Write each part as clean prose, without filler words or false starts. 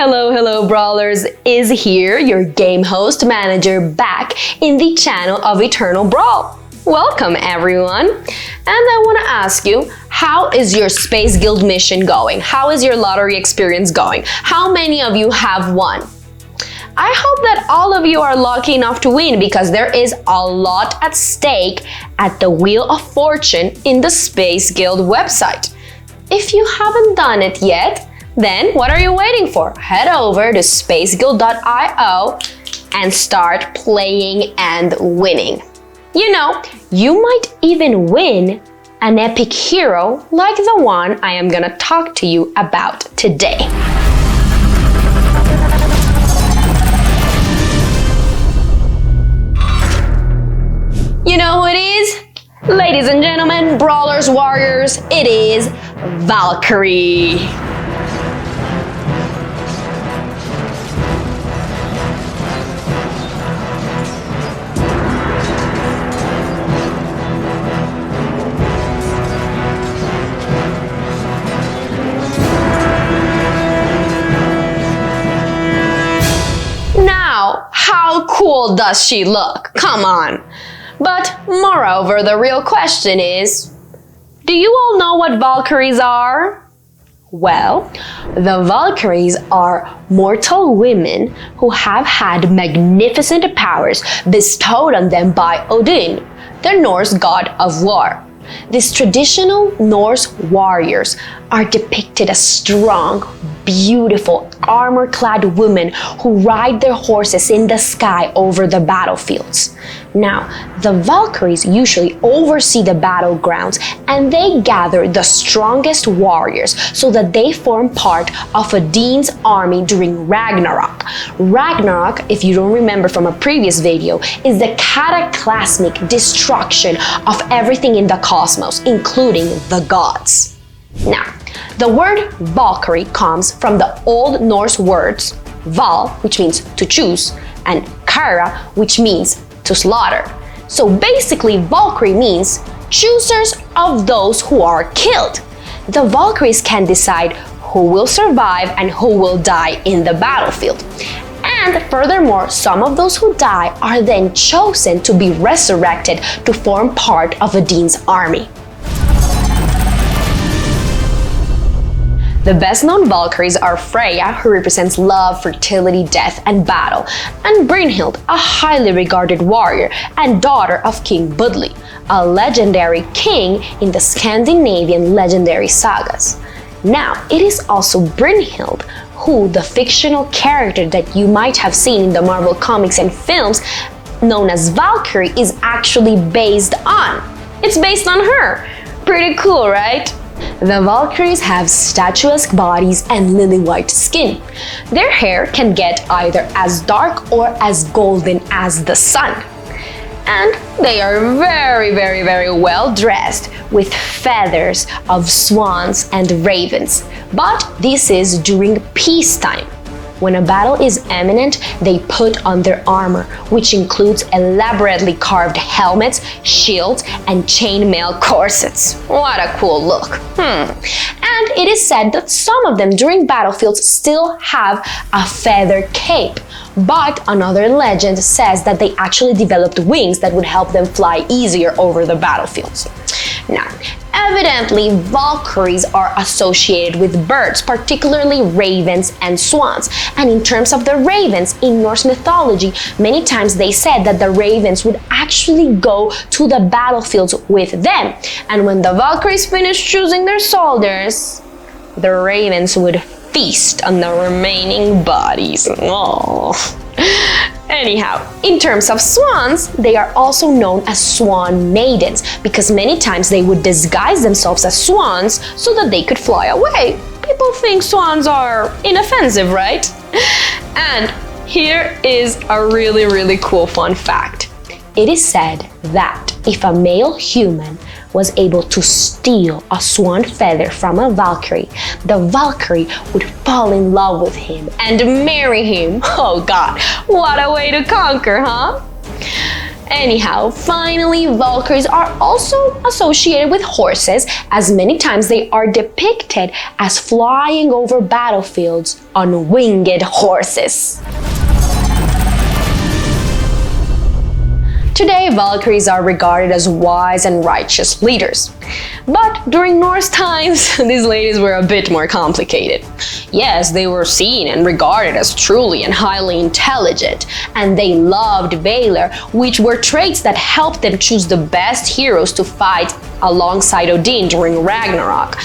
Hello, Brawlers is here, your game host manager back in the channel of Eternal Brawl. Welcome, everyone. And I want to ask you, how is your Space Guild mission going? How is your lottery experience going? How many of you have won? I hope that all of you are lucky enough to win because there is a lot at stake at the Wheel of Fortune in the Space Guild website. If you haven't done it yet, then what are you waiting for? Head over to spaceguild.io and start playing and winning. You know, you might even win an epic hero like the one I am gonna talk to you about today. You know who it is? Ladies and gentlemen, Brawlers, Warriors, it is Valkyrie. Now, how cool does she look? Come on. But moreover, the real question is, do you all know what Valkyries are? Well, the Valkyries are mortal women who have had magnificent powers bestowed on them by Odin, the Norse god of war. These traditional Norse warriors are depicted as strong, beautiful, armor-clad women who ride their horses in the sky over the battlefields. Now, the Valkyries usually oversee the battlegrounds and they gather the strongest warriors so that they form part of Odin's army during Ragnarok. Ragnarok, if you don't remember from a previous video, is the cataclysmic destruction of everything in the cosmos, including the gods. Now, the word Valkyrie comes from the Old Norse words Val, which means to choose, and Kara, which means to slaughter. So basically, Valkyrie means choosers of those who are killed. The Valkyries can decide who will survive and who will die in the battlefield. And furthermore, some of those who die are then chosen to be resurrected to form part of Odin's army. The best-known Valkyries are Freya, who represents love, fertility, death, and battle, and Brynhild, a highly regarded warrior and daughter of King Budli, a legendary king in the Scandinavian legendary sagas. Now, it is also Brynhild who the fictional character that you might have seen in the Marvel comics and films known as Valkyrie is actually based on. It's based on her. Pretty cool, right? The Valkyries have statuesque bodies and lily-white skin. Their hair can get either as dark or as golden as the sun. And they are very well dressed with feathers of swans and ravens. But this is during peacetime. When a battle is imminent, they put on their armor, which includes elaborately carved helmets, shields, and chainmail corsets. What a cool look. And it is said that some of them during battlefields still have a feather cape. But another legend says that they actually developed wings that would help them fly easier over the battlefields. Now, evidently, Valkyries are associated with birds, particularly ravens and swans. And in terms of the ravens, in Norse mythology, many times they said that the ravens would actually go to the battlefields with them. And when the Valkyries finished choosing their soldiers, the ravens would feast on the remaining bodies. Aww. Anyhow, in terms of swans, they are also known as swan maidens because many times they would disguise themselves as swans so that they could fly away. People think swans are inoffensive, right? And here is a really cool fun fact. It is said that if a male human was able to steal a swan feather from a Valkyrie, the Valkyrie would fall in love with him and marry him. Oh God, what a way to conquer, huh? Anyhow, finally, Valkyries are also associated with horses, as many times they are depicted as flying over battlefields on winged horses. Today, Valkyries are regarded as wise and righteous leaders. But during Norse times, these ladies were a bit more complicated. Yes, they were seen and regarded as truly and highly intelligent, and they loved valor, which were traits that helped them choose the best heroes to fight alongside Odin during Ragnarok.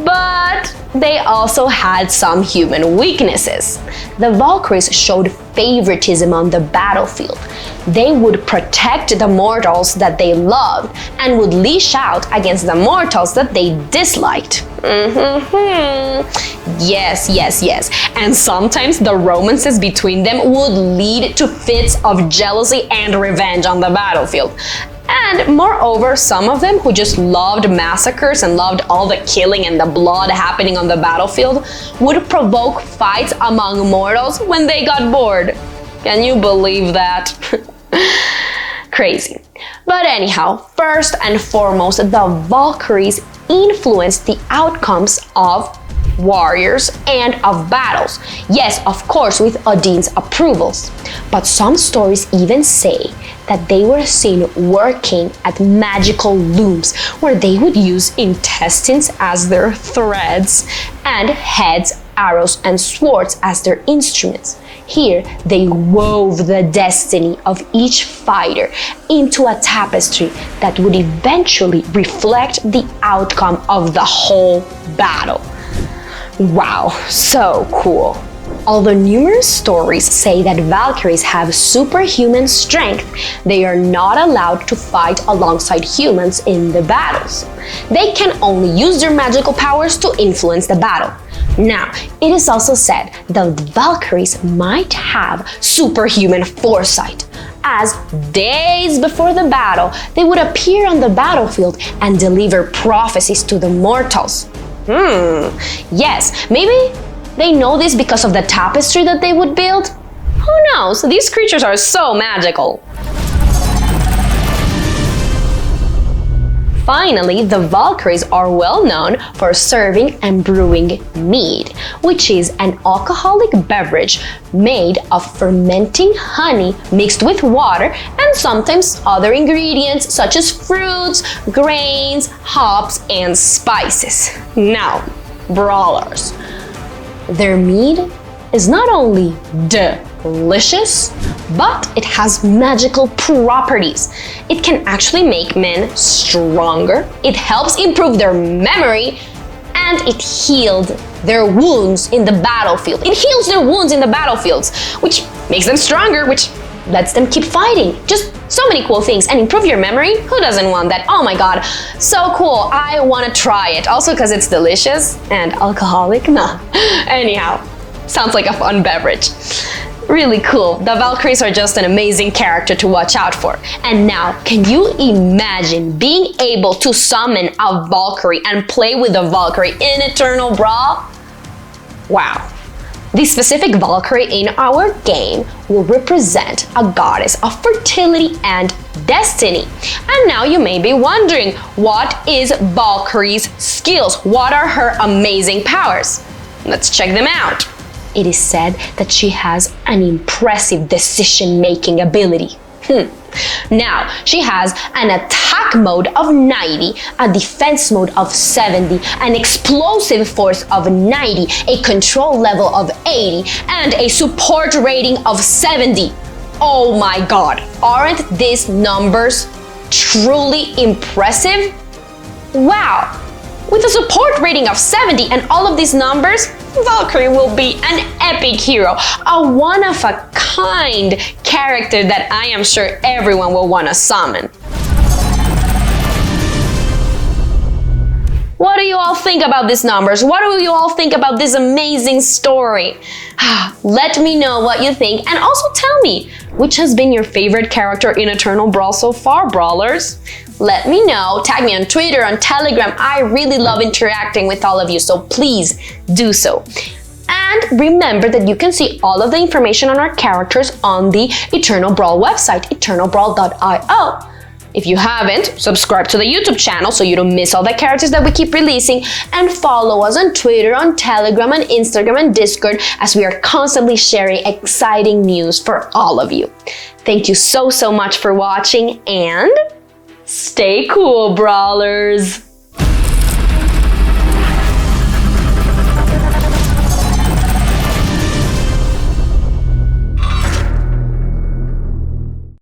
But they also had some human weaknesses. The Valkyries showed favoritism on the battlefield. They would protect the mortals that they loved and would leash out against the mortals that they disliked. Yes. And sometimes the romances between them would lead to fits of jealousy and revenge on the battlefield. And moreover, some of them who just loved massacres and loved all the killing and the blood happening on the battlefield would provoke fights among mortals when they got bored. Can you believe that? Crazy. But anyhow, first and foremost, the Valkyries influenced the outcomes of warriors and of battles. Yes, of course, with Odin's approvals. But some stories even say that they were seen working at magical looms where they would use intestines as their threads and heads, arrows, and swords as their instruments. Here, they wove the destiny of each fighter into a tapestry that would eventually reflect the outcome of the whole battle. Wow, so cool. Although numerous stories say that Valkyries have superhuman strength, they are not allowed to fight alongside humans in the battles. They can only use their magical powers to influence the battle. Now, it is also said that Valkyries might have superhuman foresight, as days before the battle, they would appear on the battlefield and deliver prophecies to the mortals. Yes, maybe they know this because of the tapestry that they would build? Who knows? These creatures are so magical. Finally, the Valkyries are well known for serving and brewing mead, which is an alcoholic beverage made of fermenting honey mixed with water and sometimes other ingredients such as fruits, grains, hops, and spices. Now, Brawlers. Their mead is not only delicious, but it has magical properties. It can actually make men stronger, it helps improve their memory, and it healed their wounds in the battlefield. It heals their wounds in the battlefields, which makes them stronger, which lets them keep fighting. Just so many cool things. And improve your memory? Who doesn't want that? Oh my god, so cool. I want to try it. Also because it's delicious and alcoholic. Nah. Anyhow, sounds like a fun beverage. Really cool. The Valkyries are just an amazing character to watch out for. And now, can you imagine being able to summon a Valkyrie and play with a Valkyrie in Eternal Brawl? Wow. The specific Valkyrie in our game will represent a goddess of fertility and destiny. And now you may be wondering, what is Valkyrie's skills? What are her amazing powers? Let's check them out. It is said that she has an impressive decision-making ability. Now, she has an attack mode of 90, a defense mode of 70, an explosive force of 90, a control level of 80, and a support rating of 70. Oh my god, aren't these numbers truly impressive? Wow! With a support rating of 70 and all of these numbers, Valkyrie will be an epic hero, a one-of-a-kind character that I am sure everyone will want to summon. What do you all think about these numbers? What do you all think about this amazing story? Let me know what you think, and also tell me, which has been your favorite character in Eternal Brawl so far, Brawlers? Let me know, tag me on Twitter, on Telegram. I really love interacting with all of you, so please do so. And remember that you can see all of the information on our characters on the Eternal Brawl website, eternalbrawl.io. If you haven't, subscribe to the YouTube channel so you don't miss all the characters that we keep releasing, and follow us on Twitter, on Telegram, and Instagram, and Discord, as we are constantly sharing exciting news for all of you. Thank you so much for watching, and stay cool, Brawlers!